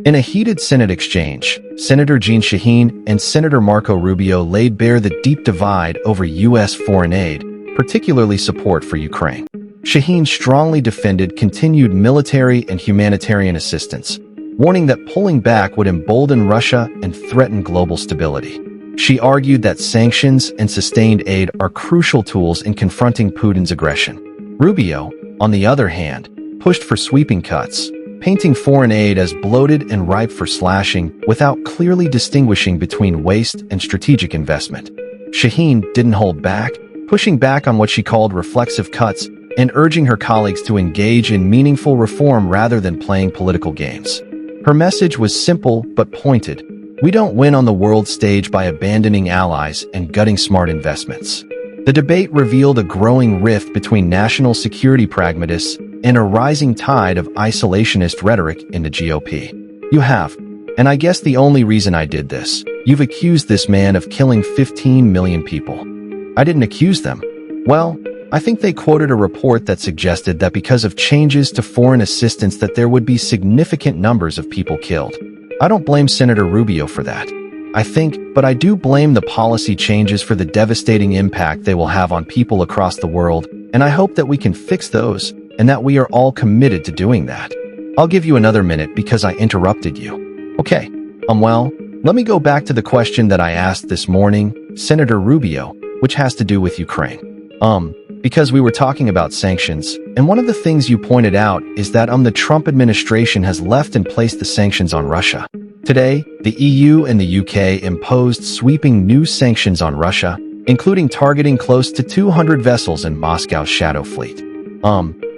In a heated Senate exchange, Senator Jeanne Shaheen and Senator Marco Rubio laid bare the deep divide over U.S. foreign aid, particularly support for Ukraine. Shaheen strongly defended continued military and humanitarian assistance, warning that pulling back would embolden Russia and threaten global stability. She argued that sanctions and sustained aid are crucial tools in confronting Putin's aggression. Rubio, on the other hand, pushed for sweeping cuts, painting foreign aid as bloated and ripe for slashing without clearly distinguishing between waste and strategic investment. Shaheen didn't hold back, pushing back on what she called reflexive cuts and urging her colleagues to engage in meaningful reform rather than playing political games. Her message was simple but pointed. We don't win on the world stage by abandoning allies and gutting smart investments. The debate revealed a growing rift between national security pragmatists and a rising tide of isolationist rhetoric in the GOP. You have, and I guess the only reason I did this, you've accused this man of killing 15 million people. I didn't accuse them. Well, I think they quoted a report that suggested that because of changes to foreign assistance that there would be significant numbers of people killed. I don't blame Senator Rubio for that. But I do blame the policy changes for the devastating impact they will have on people across the world, and I hope that we can fix those, and that we are all committed to doing that. I'll give you another minute because I interrupted you. Okay, well, let me go back to the question that I asked this morning, Senator Rubio, which has to do with Ukraine. Because we were talking about sanctions, and one of the things you pointed out is that the Trump administration has left in place the sanctions on Russia. Today, the EU and the UK imposed sweeping new sanctions on Russia, including targeting close to 200 vessels in Moscow's shadow fleet.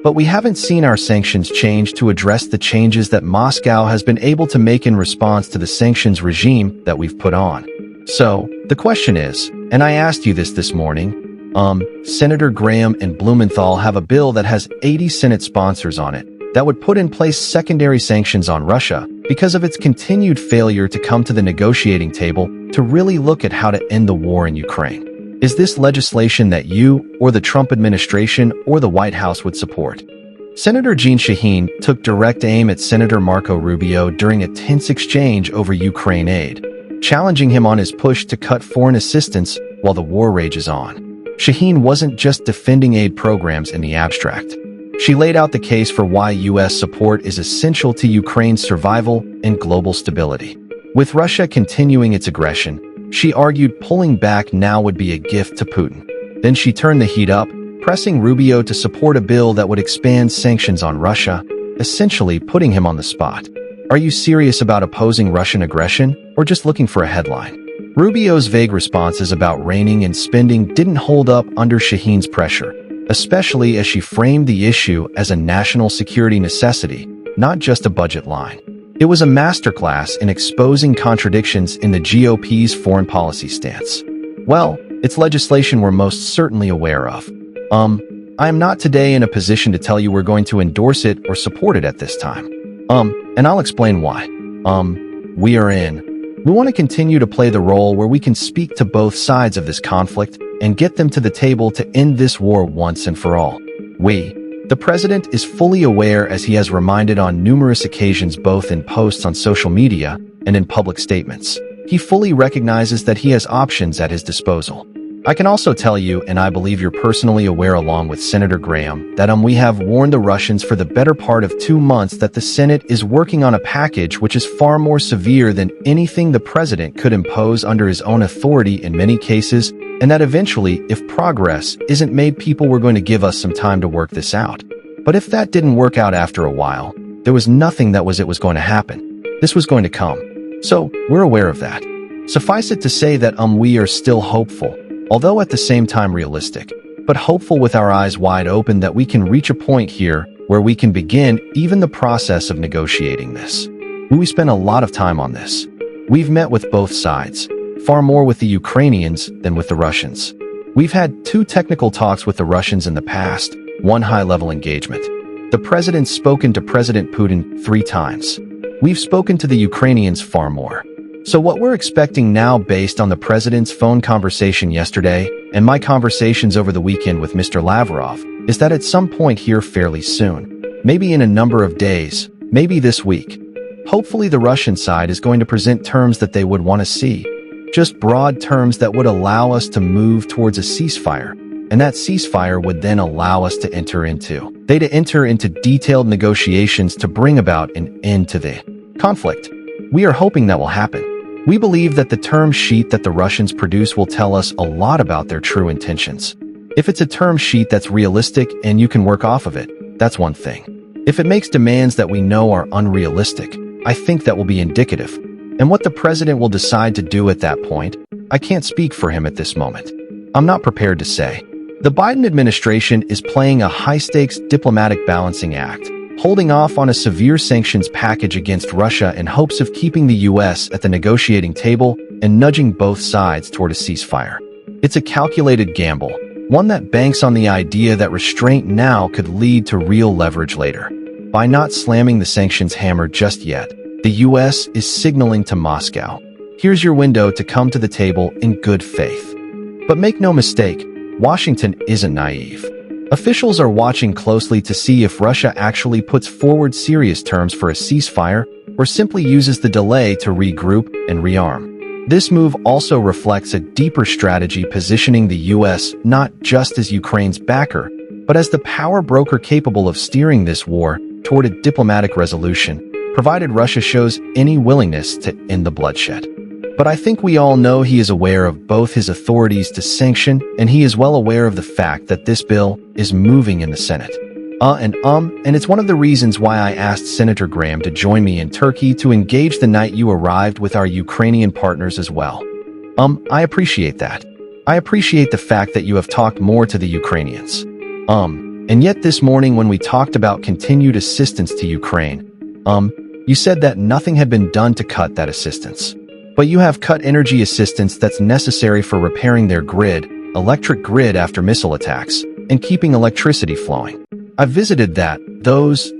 But we haven't seen our sanctions change to address the changes that Moscow has been able to make in response to the sanctions regime that we've put on. So, the question is, and I asked you this morning, Senator Graham and Blumenthal have a bill that has 80 Senate sponsors on it that would put in place secondary sanctions on Russia because of its continued failure to come to the negotiating table to really look at how to end the war in Ukraine. Is this legislation that you, or the Trump administration, or the White House would support? Senator Jeanne Shaheen took direct aim at Senator Marco Rubio during a tense exchange over Ukraine aid, challenging him on his push to cut foreign assistance while the war rages on. Shaheen wasn't just defending aid programs in the abstract. She laid out the case for why U.S. support is essential to Ukraine's survival and global stability. With Russia continuing its aggression, she argued pulling back now would be a gift to Putin. Then she turned the heat up, pressing Rubio to support a bill that would expand sanctions on Russia, essentially putting him on the spot. Are you serious about opposing Russian aggression, or just looking for a headline? Rubio's vague responses about reining in spending didn't hold up under Shaheen's pressure, especially as she framed the issue as a national security necessity, not just a budget line. It was a masterclass in exposing contradictions in the GOP's foreign policy stance. Well, it's legislation we're most certainly aware of. I am not today in a position to tell you we're going to endorse it or support it at this time. And I'll explain why. We want to continue to play the role where we can speak to both sides of this conflict and get them to the table to end this war once and for all. The president is fully aware, as he has reminded on numerous occasions both in posts on social media and in public statements. He fully recognizes that he has options at his disposal. I can also tell you, and I believe you're personally aware along with Senator Graham, that we have warned the Russians for the better part of 2 months that the Senate is working on a package which is far more severe than anything the president could impose under his own authority in many cases, and that eventually, if progress isn't made, people were going to give us some time to work this out. But if that didn't work out after a while, there was nothing that was going to happen. This was going to come. So, we're aware of that. Suffice it to say that we are still hopeful, although at the same time realistic, but hopeful with our eyes wide open that we can reach a point here where we can begin even the process of negotiating this. We spent a lot of time on this. We've met with both sides, far more with the Ukrainians than with the Russians. We've had 2 technical talks with the Russians in the past, 1 high-level engagement. The president's spoken to President Putin 3 times. We've spoken to the Ukrainians far more. So what we're expecting now, based on the president's phone conversation yesterday and my conversations over the weekend with Mr. Lavrov, is that at some point here fairly soon, maybe in a number of days, maybe this week, Hopefully the Russian side is going to present terms that they would want to see. Just broad terms that would allow us to move towards a ceasefire. And that ceasefire would then allow us to enter into detailed negotiations to bring about an end to the conflict. We are hoping that will happen. We believe that the term sheet that the Russians produce will tell us a lot about their true intentions. If it's a term sheet that's realistic and you can work off of it, that's one thing. If it makes demands that we know are unrealistic, I think that will be indicative. And what the president will decide to do at that point, I can't speak for him at this moment. I'm not prepared to say. The Biden administration is playing a high-stakes diplomatic balancing act, holding off on a severe sanctions package against Russia in hopes of keeping the U.S. at the negotiating table and nudging both sides toward a ceasefire. It's a calculated gamble, one that banks on the idea that restraint now could lead to real leverage later. By not slamming the sanctions hammer just yet, the U.S. is signaling to Moscow, here's your window to come to the table in good faith. But make no mistake, Washington isn't naive. Officials are watching closely to see if Russia actually puts forward serious terms for a ceasefire or simply uses the delay to regroup and rearm. This move also reflects a deeper strategy positioning the U.S. not just as Ukraine's backer, but as the power broker capable of steering this war toward a diplomatic resolution, provided Russia shows any willingness to end the bloodshed. But I think we all know he is aware of both his authorities to sanction, and he is well aware of the fact that this bill is moving in the Senate. And it's one of the reasons why I asked Senator Graham to join me in Turkey to engage the night you arrived with our Ukrainian partners as well. I appreciate that. I appreciate the fact that you have talked more to the Ukrainians. And yet this morning when we talked about continued assistance to Ukraine, you said that nothing had been done to cut that assistance. But you have cut energy assistance that's necessary for repairing their electric grid after missile attacks, and keeping electricity flowing. I've visited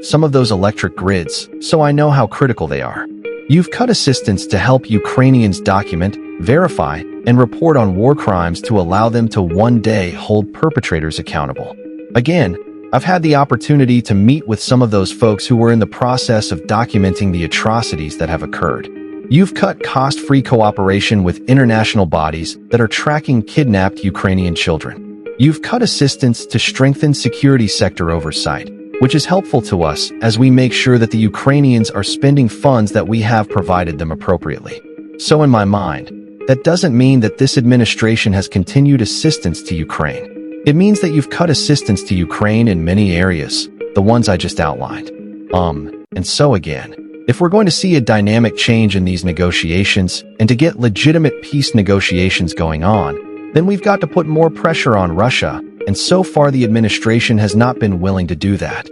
some of those electric grids, so I know how critical they are. You've cut assistance to help Ukrainians document, verify, and report on war crimes to allow them to one day hold perpetrators accountable. Again, I've had the opportunity to meet with some of those folks who were in the process of documenting the atrocities that have occurred. You've cut cost-free cooperation with international bodies that are tracking kidnapped Ukrainian children. You've cut assistance to strengthen security sector oversight, which is helpful to us as we make sure that the Ukrainians are spending funds that we have provided them appropriately. So in my mind, that doesn't mean that this administration has continued assistance to Ukraine. It means that you've cut assistance to Ukraine in many areas, the ones I just outlined. And so again, if we're going to see a dynamic change in these negotiations and to get legitimate peace negotiations going on, then we've got to put more pressure on Russia, and so far the administration has not been willing to do that.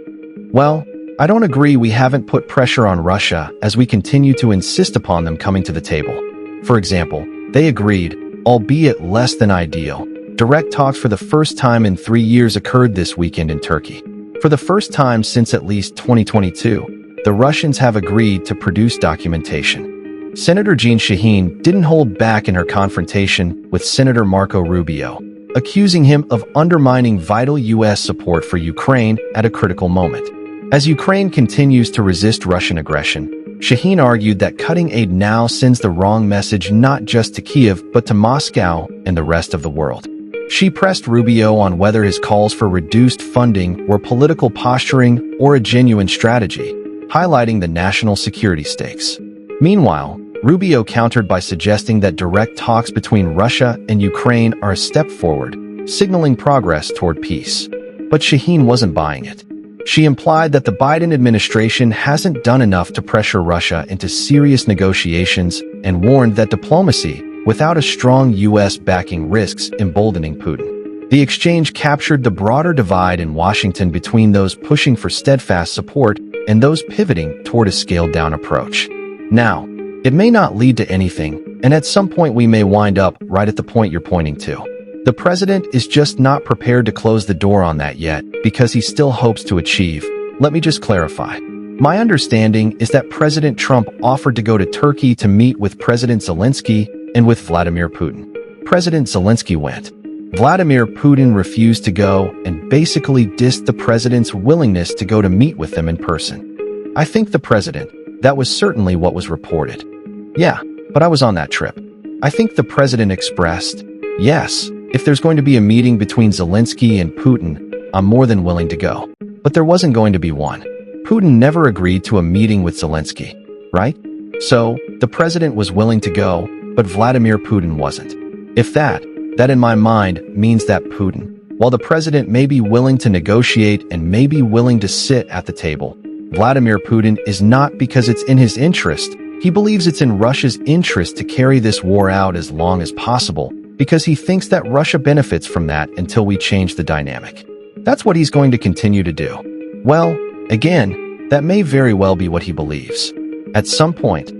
Well, I don't agree we haven't put pressure on Russia as we continue to insist upon them coming to the table. For example, they agreed, albeit less than ideal. Direct talks for the first time in 3 years occurred this weekend in Turkey. For the first time since at least 2022, the Russians have agreed to produce documentation. Senator Jeanne Shaheen didn't hold back in her confrontation with Senator Marco Rubio, accusing him of undermining vital U.S. support for Ukraine at a critical moment. As Ukraine continues to resist Russian aggression, Shaheen argued that cutting aid now sends the wrong message not just to Kiev but to Moscow and the rest of the world. She pressed Rubio on whether his calls for reduced funding were political posturing or a genuine strategy, highlighting the national security stakes. Meanwhile, Rubio countered by suggesting that direct talks between Russia and Ukraine are a step forward, signaling progress toward peace. But Shaheen wasn't buying it. She implied that the Biden administration hasn't done enough to pressure Russia into serious negotiations and warned that diplomacy, without a strong U.S. backing, risks emboldening Putin. The exchange captured the broader divide in Washington between those pushing for steadfast support and those pivoting toward a scaled-down approach. Now, it may not lead to anything, and at some point we may wind up right at the point you're pointing to. The president is just not prepared to close the door on that yet because he still hopes to achieve. Let me just clarify. My understanding is that President Trump offered to go to Turkey to meet with President Zelensky and with Vladimir Putin. President Zelensky went. Vladimir Putin refused to go and basically dissed the president's willingness to go to meet with them in person. I think the president, That was certainly what was reported. Yeah, but I was on that trip. I think the president expressed, yes, if there's going to be a meeting between Zelensky and Putin, I'm more than willing to go. But there wasn't going to be one. Putin never agreed to a meeting with Zelensky, right? So, the president was willing to go, but Vladimir Putin wasn't. If that in my mind means that Putin, while the president may be willing to negotiate and may be willing to sit at the table, Vladimir Putin is not because it's in his interest. He believes it's in Russia's interest to carry this war out as long as possible because he thinks that Russia benefits from that until we change the dynamic. That's what he's going to continue to do. Well, again, that may very well be what he believes. At some point,